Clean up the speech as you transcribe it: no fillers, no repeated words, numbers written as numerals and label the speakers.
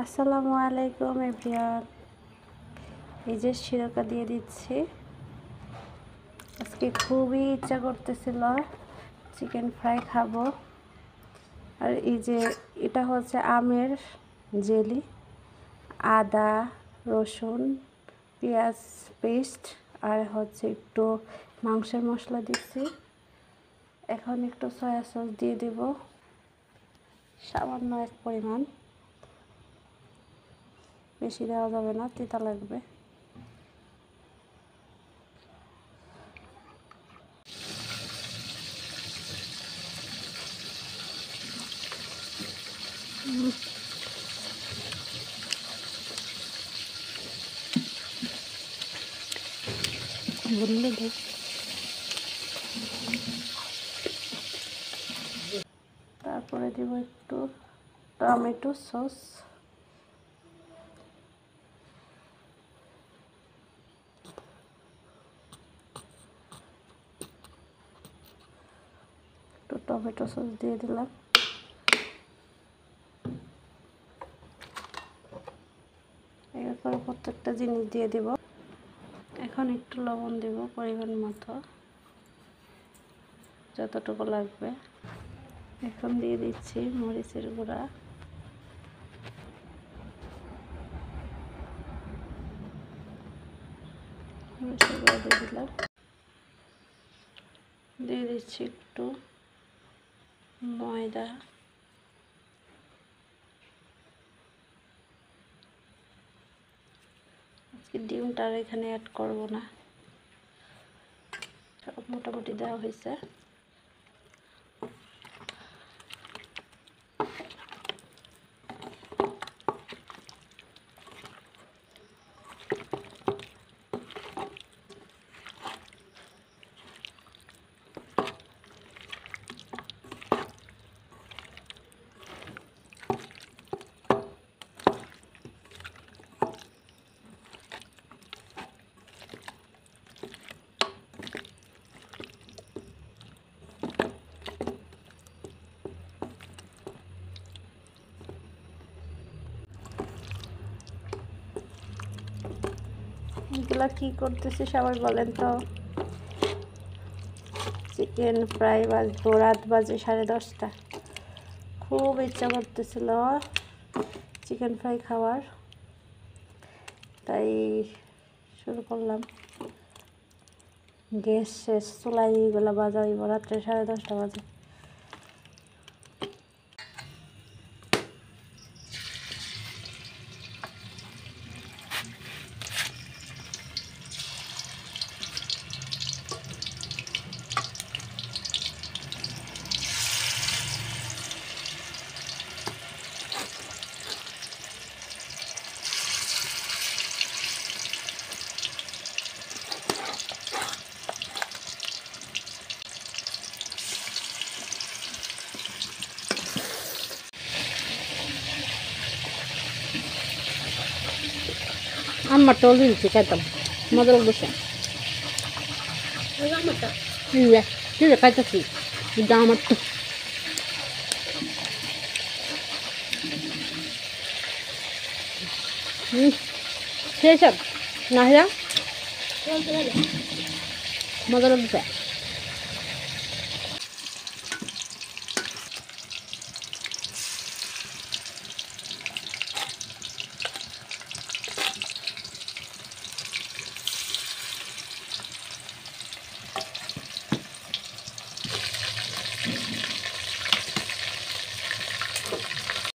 Speaker 1: আসসালামু আলাইকুম এভরিওয়ান। এই যে শিরকা দিয়ে দিচ্ছি। আজকে খুবই ইচ্ছা করতেছিল চিকেন ফ্রাই খাবো। আর এই যে এটা হচ্ছে আমের জেলি, আদা রসুন পেঁয়াজ পেস্ট আর হচ্ছে একটু মাংসের মশলা দিচ্ছি। এখন একটু সয়া সস দিয়ে দেব, সামান্য এক পরিমাণ, বেশি দেওয়া যাবে না, তিতা লাগবে। বললে দেখ, তারপরে দেব একটু টমেটো সস, একটু টমেটো সস দিয়ে দিলাম। এরপর প্রত্যেকটা জিনিস দিয়ে দেব। এখন একটু লবণ দেব পরিমাণ মতো, যতটুকু লাগবে। এখন দিয়ে দিচ্ছি মরিচের গুঁড়া, দিয়ে দিলাম। দিয়ে দিচ্ছি একটু ময়দা, আজকে ডিমটা আর এখানে অ্যাড করব না, সব মোটামুটি দেওয়া হয়েছে। এগুলা কি করতেছি সবাই বলেন তো? চিকেন ফ্রাই বাজবো, রাত বাজে 10:30। খুব ইচ্ছা করতেছিল চিকেন ফ্রাই খাওয়ার, তাই শুরু করলাম। গ্যাস শেষ, চুলাই এগুলো বাজা হইব রাত্রে 10:30 বাজে। আমারটা অলরেডি দিচ্ছি, খাইতাম, মজা লাগছে। তুই খাইতেছি, এটা আমার তো সেই সব না, মজা লাগছে।